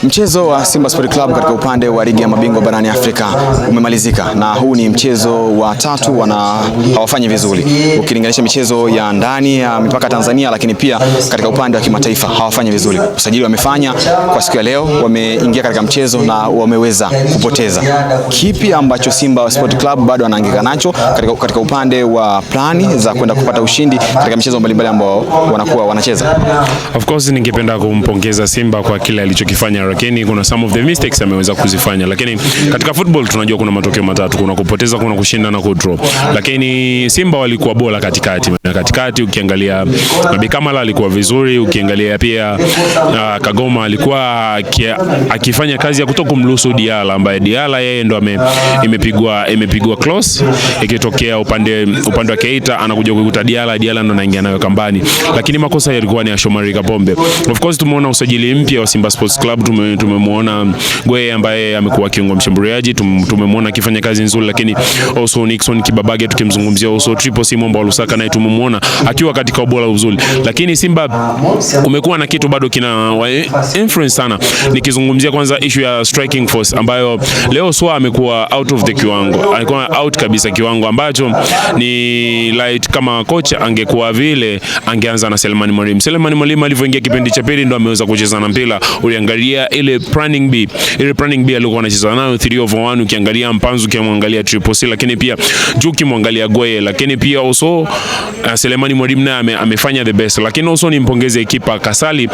Mchezo wa Simba Sport Club katika upande wa ligi ya mabingwa barani Afrika umemalizika, na huu ni mchezo wa tatu hawafanyi vizuri ukilinganisha michezo ya ndani ya mipaka Tanzania, lakini pia katika upande wa kimataifa hawafanyi vizuri. Usajili wamefanya kwa siku ya leo, wameingia katika mchezo na wameweza kupoteza. Kipi ambacho Simba Sport Club bado anahangaika nacho katika upande wa plani za kwenda kupata ushindi katika michezo mbalimbali ambao wanakuwa wanacheza? Of course ningependa kumpongeza Simba kwa kile alichokifanya, lakini kuna some of the mistakes ameweza kuzifanya, lakini katika football tunajua kuna matokeo matatu: kuna kupoteza, kuna kushinda na kudraw. Lakini Simba walikuwa bora katikati, ukiangalia Nabi Kamara alikuwa vizuri, ukiangalia pia Kagoma alikuwa akifanya kazi ya kutokumruhusu Diala, ambaye Diala yeye ndo imepigwa close, ikitokea upande wa Keita anakuja kuikuta Diala ndo anaingia nayo kambani, lakini makosa yalikuwa ni ya Shomari Kapombe. Of course tumeona usajili mpya wa Simba Sports Club, tumemwona Gweye ambaye amekuwa kiungo mshambuliaji, tumemwona akifanya kazi nzuri, lakini also Nixon Kibabage tukimzungumzia, also Triple C Momba Lusaka naye tumemwona akiwa katika ubora uzuri. Lakini Simba kumekuwa na kitu bado kina influence sana, nikizungumzia kwanza issue ya striking force, ambayo leo Swa amekuwa out of the kiwango, alikuwa out kabisa kiwango ambacho ni light. Kama kocha angekuwa vile angeanza na Selemani Mwalimu alivyoingia kipindi cha pili ndo ameweza kucheza na mpira. Uliangalia ile planning B alikuwa anacheza nayo 3-over-1, ukiangalia Mpanzu, ukimwangalia Triple C, lakini pia Juki mwangalia Gweye, lakini pia also Selemani Mwalimu naye amefanya the best. Lakini also nimpongeze ekipa Kasali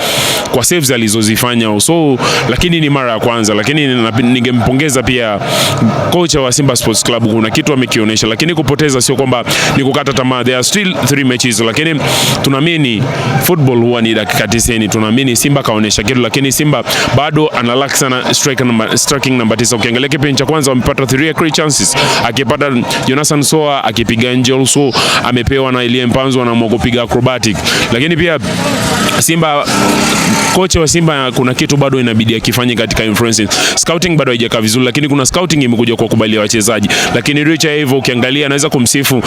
kwa saves alizozifanya also, lakini ni mara ya kwanza. Lakini ningempongeza pia kocha wa Simba Sports Club, kuna kitu amekionyesha, lakini kupoteza sio kwamba ni kukata tamaa. There are still 3 matches, lakini tunaamini football huwa ni dakika 90. Tunaamini Simba kaonesha kitu, lakini Simba bado analaki sana striking number 9. Ukiangalia kipindi cha kwanza wamepata 3 clear chances, akipata Jonathan Soa akipiga nje, also amepewa na Elie Mpanzu anaamua kupiga acrobatic. Lakini pia Simba, kocha wa Simba kuna kitu bado inabidi akifanye katika influence. Scouting bado haijakaa vizuri, lakini kuna scouting imekuja kwa kubalia wachezaji. Lakini Richa hivyo ukiangalia naweza kumsifu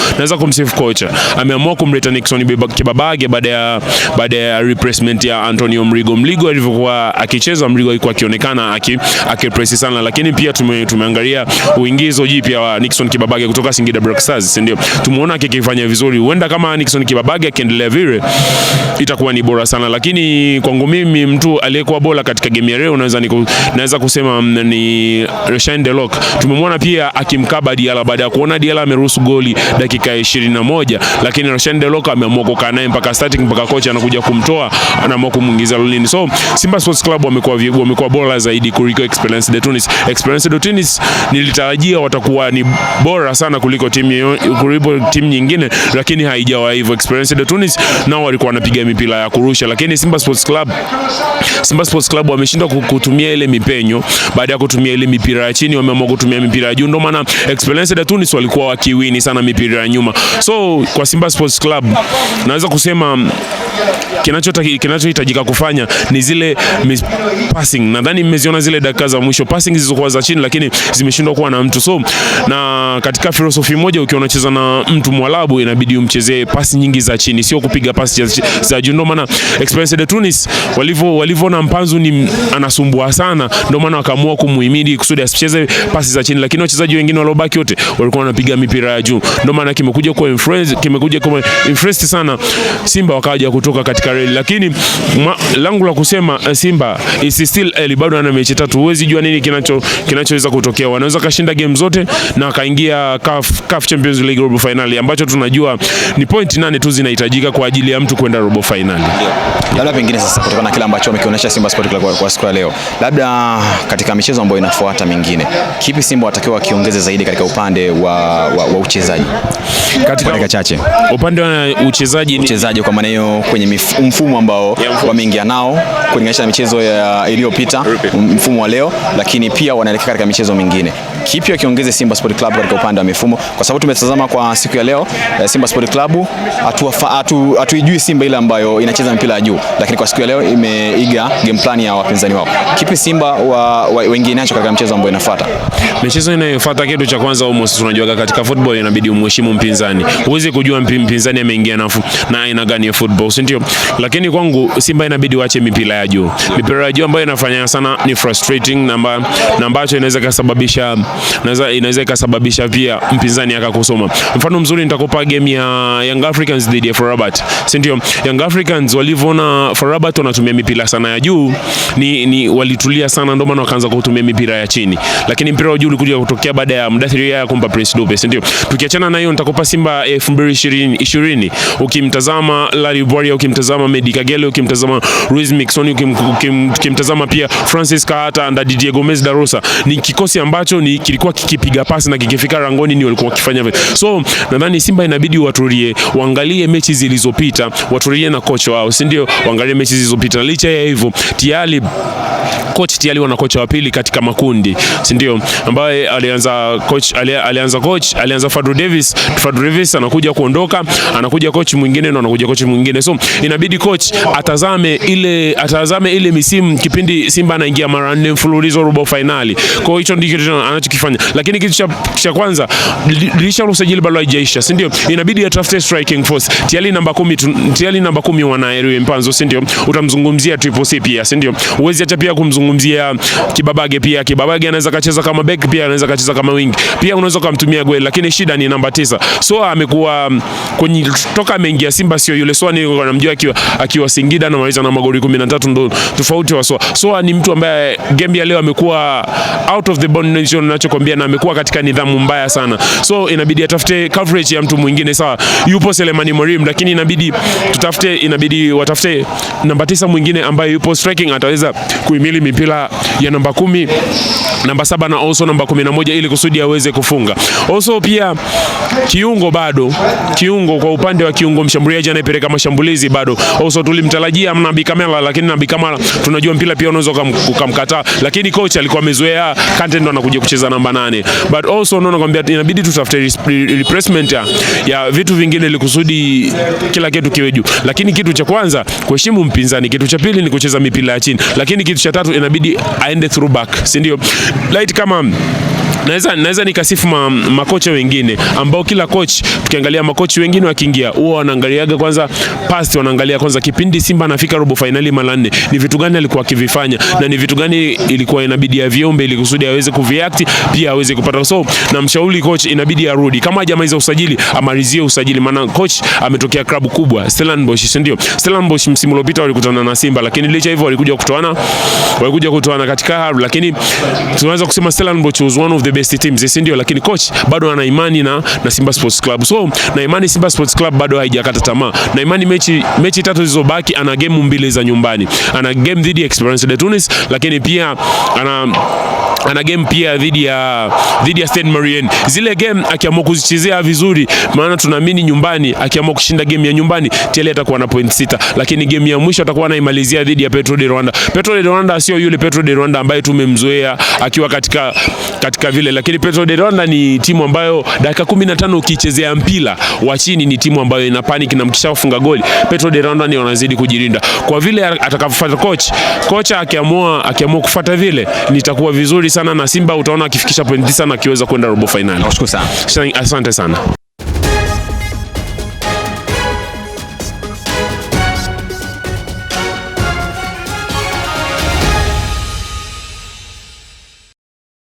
kocha. Ameamua kumleta Nixon Kibabage baada ya replacement ya Antonio Mligo alivyokuwa akicheza. Mligo alikuwa akionekana akipress sana, lakini pia tumeangalia uingizo jipya wa Nixon Kibabage kutoka Singida Black Stars, ndio tumeona akifanya vizuri. Huenda kama Nixon Kibabage akiendelea vile itakuwa ni bora sana, lakini kwangu mimi mtu aliyekuwa bora katika game ya leo naweza kusema ni Reshane De Lok. Tumemwona pia akimkaba Diala baada ya kuona Diala ameruhusu goli dakika 21, lakini Reshane De Lok ameamua kukaa naye mpaka starting, mpaka kocha anakuja kumtoa, anaamua kumuingiza lolini. So Simba Sports Club wamekuwa bora zaidi kuliko Esperance de Tunis. Nilitarajia watakuwa ni bora sana kuliko timu nyingine, lakini haijawa hivyo. Esperance de Tunis nao walikuwa wanapiga mipira ya kurusha, lakini Simba Sports Club wameshindwa kutumia ile mipenyo. Baada ya kutumia ile mipira ya chini, wameamua kutumia mipira ya juu, ndio maana Esperance de Tunis walikuwa wakiwini sana mipira ya nyuma. So kwa Simba Sports Club naweza kusema kinachohitajika kufanya ni zile passing. Nadhani mmeziona zile dakika za mwisho, passing zilizokuwa za chini, lakini zimeshindwa kuwa na mtu. So na katika philosophy moja, ukiwa unacheza na mtu Mwarabu inabidi umchezee pasi nyingi za chini, sio kupiga pasi za juu. Ndio maana Esperance de Tunis walivyoona Mpanzu ni anasumbua sana, ndio maana wakaamua kumuhimidi kusudi asicheze pasi za chini, lakini wachezaji wengine waliobaki wote walikuwa wanapiga mipira ya juu. Ndio maana kimekuja kwa influence sana Simba wakaja kutoka katika reli. Lakini langu la kusema Simba is still early, bado ana mechi 3. Huwezi jua nini kinachoweza kutokea. Wanaweza kashinda game zote na kaingia CAF Champions League robo finali, ambacho tunajua ni point 8 tu zinahitajika kwa ajili ya mtu kwenda robo finali. Labda pengine sasa, kutokana na kile ambacho wamekionyesha Simba Sport Club kwa siku ya leo, labda katika michezo ambayo inafuata mingine, kipi Simba watakiwa kiongeze zaidi katika upande wa uchezaji? Katika chache upande wa uchezaji kwa maana hiyo kwenye mfumo ambao wameingia nao kulinganisha na michezo iliyopita, mfumo wa leo, lakini pia wanaelekea katika michezo mingine, kipi wakiongeze Simba Sport Club katika upande wa mifumo? Kwa sababu tumetazama kwa siku ya leo Simba Sport Club hatuijui Simba ile ambayo inacheza mpira mipira ya juu, lakini kwa siku ya leo imeiga game plan ya wapinzani wao. Kipi Simba wengine nacho katika mchezo ambao inafuata? Michezo inayofuata, kitu cha kwanza almost tunajua katika football inabidi umheshimu mpinzani. Huwezi kujua mpinzani ameingia na aina gani ya football, si ndio? Lakini kwangu Simba inabidi waache mipira ya juu. Mipira ya juu ambayo inafanya sana ni frustrating na ambacho inaweza kusababisha pia mpinzani akakusoma. Mfano mzuri nitakupa game ya Young Africans dhidi ya FAR Rabat. Si ndio? Young Africans walivyoona FAR Rabat wanatumia mipira sana ya juu, ni walitulia sana, ndio maana wakaanza kutumia mipira ya chini. Lakini mpira wa juu ulikuja kutokea baada ya Mdathiri ya kumpa Prince Dube, si ndio? Tukiachana na hiyo nitakupa Simba 2020, ukimtazama Larry Boria, ukimtazama Medi Kagere, ukimtazama Ruiz Mixon, ukimtazama pia Francis Kahata na Didier Gomez da Rosa, ni kikosi ambacho kilikuwa kikipiga pasi na kikifika rangoni ni walikuwa wakifanya vile. So nadhani Simba inabidi watulie, waangalie mechi zilizopita, watulie na kocha wao, si ndio? Waangalie mechi zilizopita. Licha ya hivyo, tayari wana kocha wa pili katika makundi, si ndio? Ambaye alianza Fadlu Davis anakuja kuondoka, anakuja coach mwingine na anakuja coach mwingine. So inabidi coach atazame ile misimu, kipindi Simba anaingia mara 4 mfululizo robo finali. Kwa hiyo ndicho anachokifanya. Lakini kitu cha kwanza, dirisha la usajili bado haijaisha, si ndio? Inabidi atafute striking force. Tayari namba 10 wana Eric Mpanzo, si ndio? Utamzungumzia Triple C pia, si ndio? Uwezi acha pia kumzungumzia Kibabage pia. Kibabage anaweza kacheza kama back, pia anaweza kacheza kama wing. Pia unaweza kumtumia Gwel, lakini shida ni namba 9. So amekuwa kwenye toka ameingia Simba sio yule Soa ni namjua akiwa Singida na maliza na magoli 13, ndo tofauti wa Soa. Soa ni mtu ambaye game ya leo amekuwa out of the bound, ninachokwambia, na amekuwa katika nidhamu mbaya sana. So inabidi atafute coverage ya mtu mwingine. Sawa, yupo Selemani Mwalimu, lakini inabidi watafute namba 9 mwingine ambaye yupo striking, ataweza kuhimili mipira ya namba 10, namba 7 na also namba 11 ili kusudi aweze kufunga. Also pia kiungo kwa upande wa kiungo mshambuliaji anayepeleka mashambulizi bado also tulimtarajia Nabi Kamara, lakini Nabi Kamara tunajua mpira pia unaweza kumkataa, lakini coach alikuwa amezoea Kante ndo anakuja kucheza namba 8. But also unaona kwamba inabidi tutafute replacement ya vitu vingine ili kusudi kila kitu kiwe juu. Lakini kitu cha kwanza kuheshimu mpinzani, kitu cha pili ni kucheza mipira ya chini, lakini kitu cha tatu inabidi aende through back, si ndio? Light kama naweza nikasifu makocha wengine ambao kila coach, tukiangalia makocha wengine wakiingia huwa wanaangaliaga kwanza past, wanaangalia kwanza kipindi Simba anafika robo finali mara 4 ni vitu gani alikuwa akivifanya na ni vitu gani ilikuwa inabidi aviombe ili kusudi aweze kuviact, pia aweze kupata. So na mshauri coach inabidi arudi, kama hajamaliza usajili amalizie usajili, maana coach ametokea klabu kubwa Stellenbosch, si ndio? Stellenbosch msimu uliopita walikutana na Simba, lakini licha hivyo walikuja kutoana katika, lakini tunaweza kusema Stellenbosch was one of the best teams, si ndio? Lakini coach bado ana imani na Simba Sports Club. So na imani Simba Sports Club bado haijakata tamaa. Na imani mechi 3 zilizobaki, ana game 2 za nyumbani. Ana game dhidi ya Esperance de Tunis, lakini pia ana game pia dhidi ya Stade Malien. Zile game akiamua kuzichezea vizuri, maana tunaamini nyumbani akiamua kushinda game ya nyumbani tele atakuwa na point 6, lakini game ya mwisho atakuwa anaimalizia dhidi ya Petro de Rwanda. Petro de Rwanda sio yule Petro de Rwanda ambaye tumemzoea akiwa katika vile, lakini Petro de Rwanda ni timu ambayo dakika 15 ukichezea mpira wa chini ni timu ambayo ina panic, na mkishafunga goli Petro de Rwanda ni wanazidi kujilinda. Kwa vile atakafuata kocha akiamua kufuata vile nitakuwa vizuri sana, na Simba utaona akifikisha point 9 na akiweza kwenda robo finali. Nashukuru sana. Asante sana.